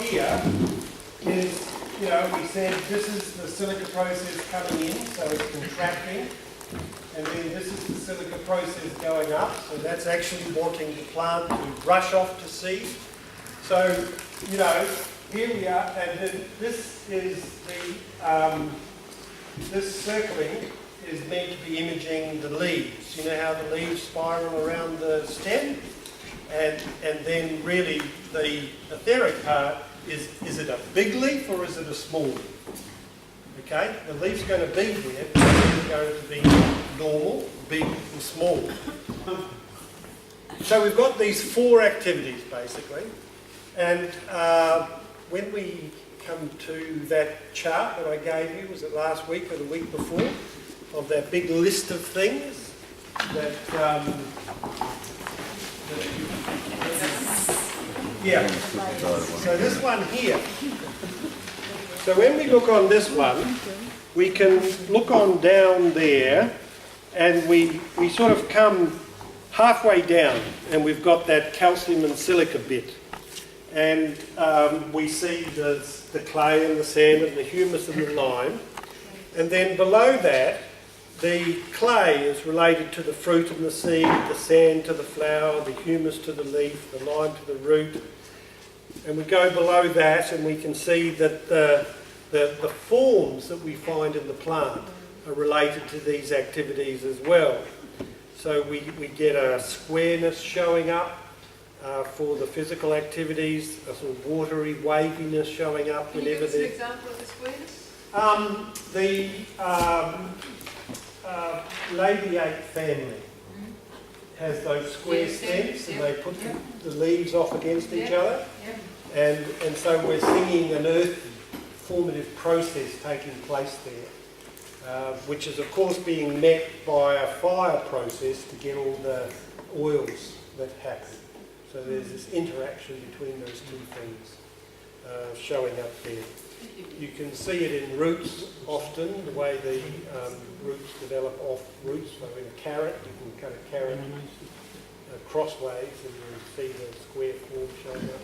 here is, you know, we said this is the silica process coming in, so it's contracting. And then this is the silica process going up, so that's actually wanting the plant to rush off to seed. So, you know, here we are, and then this is the, this circling is meant to be imaging the leaves. You know how the leaves spiral around the stem? And then really the etheric part is it a big leaf or is it a small leaf? Okay, the leaf's going to be here, but it's going to be normal, big and small. So we've got these four activities basically, and when we come to that chart that I gave you, was it last week or the week before, of that big list of things that, yeah, so this one here. So when we look on this one, we can look on down there and we sort of come halfway down and we've got that calcium and silica bit. And we see the clay and the sand and the humus and the lime. And then below that, the clay is related to the fruit and the seed, the sand to the flower, the humus to the leaf, the lime to the root. And we go below that and we can see that the forms that we find in the plant are related to these activities as well. So we get a squareness showing up for the physical activities, a sort of watery waviness showing up whenever there's... Can you give us an example of the squareness? The labiate family has those square stems and they put the leaves off against each other. And so we're seeing an earthy formative process taking place there, which is of course being met by a fire process to get all the oils that happen. So there's this interaction between those two things showing up there. You can see it in roots often, the way the roots develop off roots. So in a carrot, you can cut a carrot crossways and you'll see the square form showing up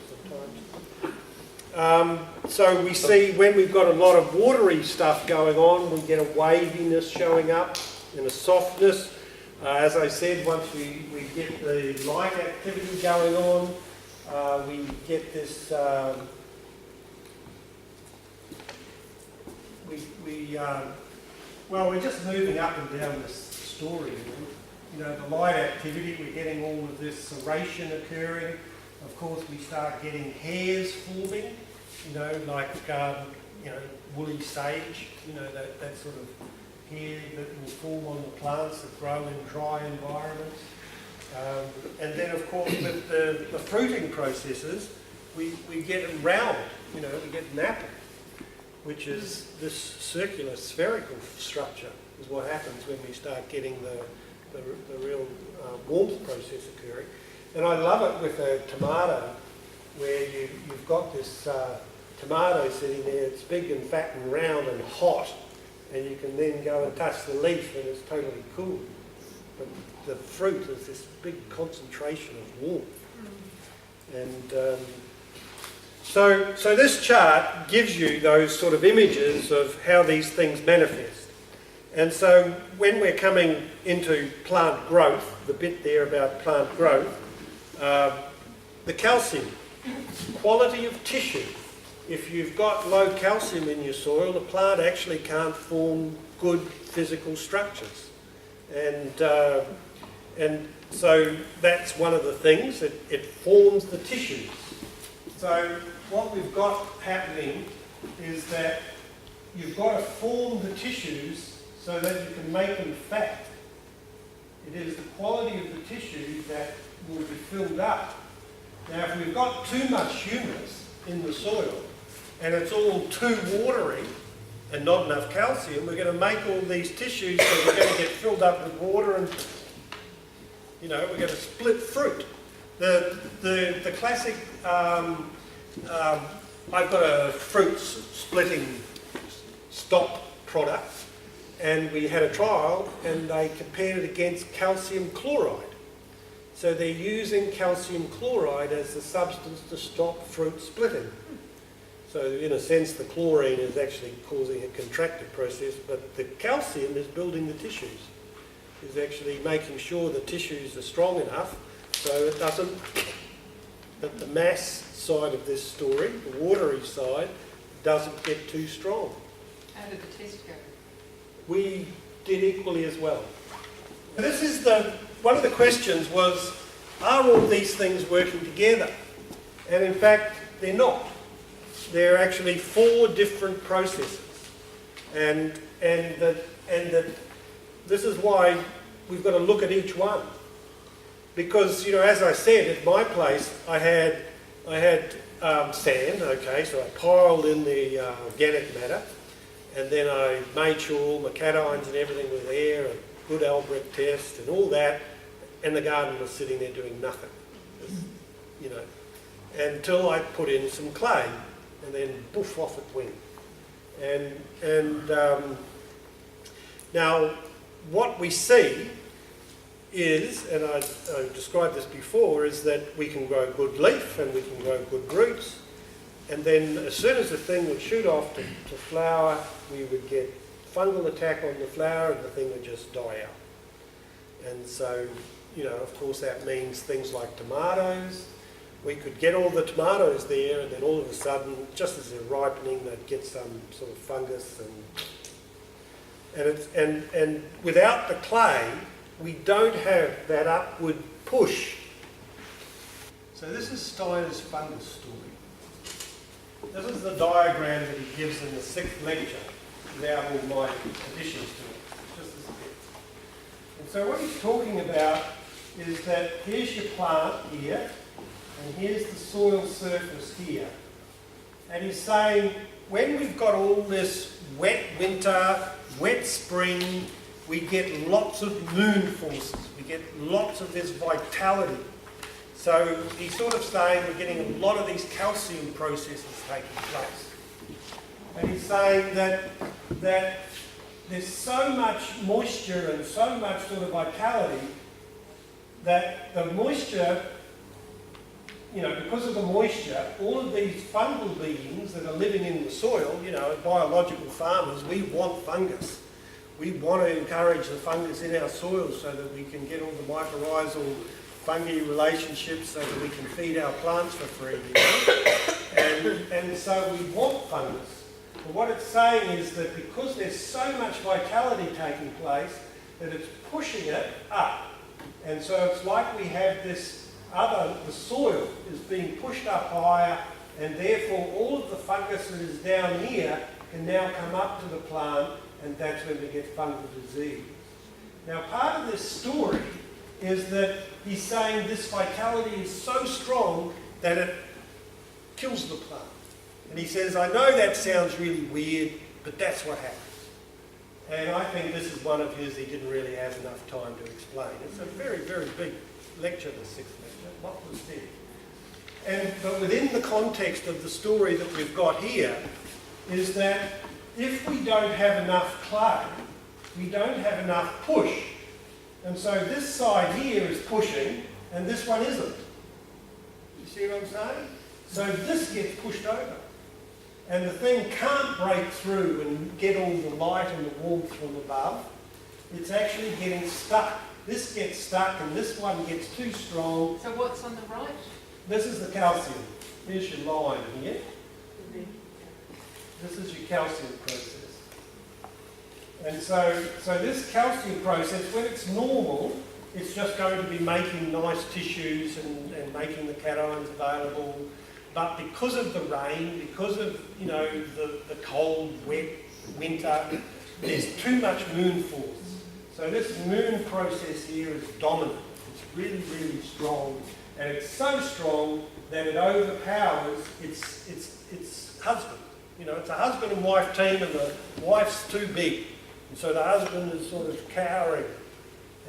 sometimes. So we see when we've got a lot of watery stuff going on, we get a waviness showing up and a softness. As I said, once we get the light activity going on, we get this... well, we're just moving up and down this story. You know, the light activity, we're getting all of this serration occurring. Of course, we start getting hairs forming, you know, like, you know, woolly sage, you know, that sort of hair that will form on the plants that grow in dry environments. And then, of course, with the fruiting processes, we get round, you know, we get napping, which is this circular spherical structure is what happens when we start getting the real warmth process occurring. And I love it with a tomato where you've got this tomato sitting there, it's big and fat and round and hot, and you can then go and touch the leaf and it's totally cool. But the fruit is this big concentration of warmth. And so this chart gives you those sort of images of how these things manifest. And so when we're coming into plant growth, the bit there about plant growth, the calcium, quality of tissue. If you've got low calcium in your soil, the plant actually can't form good physical structures. And so that's one of the things, that it forms the tissues. So what we've got happening is that you've got to form the tissues so that you can make them fat. It is the quality of the tissue that will be filled up. Now, if we've got too much humus in the soil and it's all too watery and not enough calcium, we're going to make all these tissues so we're going to get filled up with water and, you know, we're going to split fruit. The classic, I've got a fruit splitting stop product, and we had a trial and they compared it against calcium chloride. So they're using calcium chloride as the substance to stop fruit splitting. So in a sense, the chlorine is actually causing a contractive process, but the calcium is building the tissues, is actually making sure the tissues are strong enough so it doesn't, that the mass side of this story, the watery side, doesn't get too strong. How did the test go? We did equally as well. This is one of the questions was, are all these things working together? And in fact, they're not. They're actually 4 different processes. And this is why we've got to look at each one. Because, you know, as I said, at my place, I had sand, okay, so I piled in the organic matter, and then I made sure all my cations and everything were there, and good Albrecht test and all that, and the garden was sitting there doing nothing, you know, until I put in some clay, and then poof, off it went. Now, what we see is, and I described this before, is that we can grow good leaf and we can grow good roots, and then as soon as the thing would shoot off to flower, we would get fungal attack on the flower and the thing would just die out. And so, you know, of course that means things like tomatoes. We could get all the tomatoes there, and then all of a sudden, just as they're ripening, they'd get some sort of fungus, and without the clay, we don't have that upward push. So this is Steiner's fungus story. This is the diagram that he gives in the 6th lecture, without all my additions to it. Just this bit. And so what he's talking about is that here's your plant here, and here's the soil surface here. And he's saying, when we've got all this wet winter, wet spring, we get lots of moon forces. We get lots of this vitality. So he's sort of saying we're getting a lot of these calcium processes taking place. And he's saying that there's so much moisture and so much sort of vitality that the moisture, you know, because of the moisture, all of these fungal beings that are living in the soil, you know, biological farmers, we want fungus. We want to encourage the fungus in our soil so that we can get all the mycorrhizal fungi relationships so that we can feed our plants for free. You know? And so we want fungus. But what it's saying is that because there's so much vitality taking place, that it's pushing it up. And so it's like we have this the soil is being pushed up higher, and therefore all of the fungus that is down here can now come up to the plant, and that's when we get fungal disease. Now, part of this story is that he's saying this vitality is so strong that it kills the plant. And he says, I know that sounds really weird, but that's what happens. And I think this is one of his he didn't really have enough time to explain. It's a very, very big lecture, the 6th lecture. What was there? But within the context of the story that we've got here is that if we don't have enough clay, we don't have enough push. And so this side here is pushing, and this one isn't. You see what I'm saying? So this gets pushed over. And the thing can't break through and get all the light and the warmth from above. It's actually getting stuck. This gets stuck and this one gets too strong. So what's on the right? This is the calcium. Here's your line here. This is your calcium process. And so this calcium process, when it's normal, it's just going to be making nice tissues and making the cations available. But because of the rain, because of, you know, the cold, wet winter, there's too much moon force. So this moon process here is dominant. It's really, really strong. And it's so strong that it overpowers its husband. You know, it's a husband and wife team, and the wife's too big. And so the husband is sort of cowering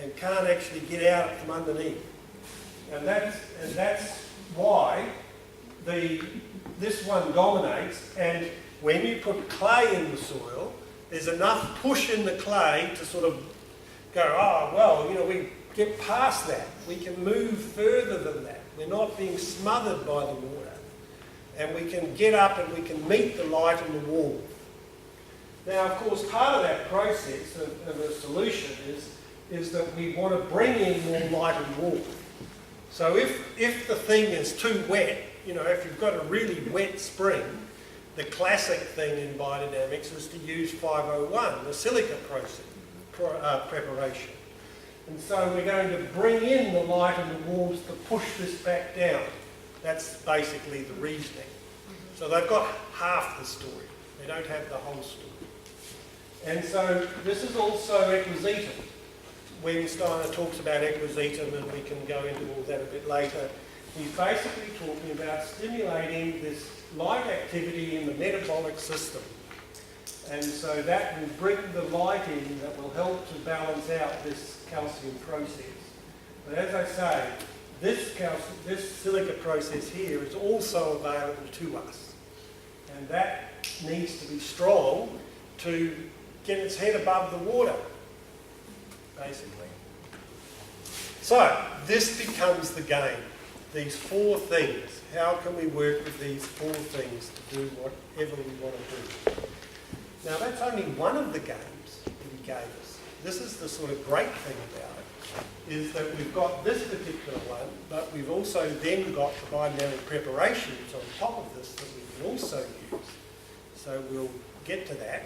and can't actually get out from underneath. And that's why this one dominates, and when you put clay in the soil, there's enough push in the clay to sort of go, oh, well, you know, we get past that. We can move further than that. We're not being smothered by the water. and we can get up and we can meet the light and the warmth. Now, of course, part of that process of the solution is that we want to bring in more light and warmth. So if the thing is too wet, you know, if you've got a really wet spring, the classic thing in biodynamics is to use 501, the silica preparation. And so we're going to bring in the light and the warmth to push this back down. That's basically the reasoning. So they've got half the story. They don't have the whole story. And so this is also equisetum. When Steiner talks about equisetum, and we can go into all that a bit later, he's basically talking about stimulating this light activity in the metabolic system. And so that will bring the light in that will help to balance out this calcium process. But as I say, this silica process here is also available to us. And that needs to be strong to get its head above the water, basically. So, this becomes the game. These 4 things. How can we work with these 4 things to do whatever we want to do? Now, that's only one of the games that he gave us. This is the sort of great thing about it, is that we've got this particular one, but we've also then got the biodynamic preparations on top of this that we can also use. So we'll get to that.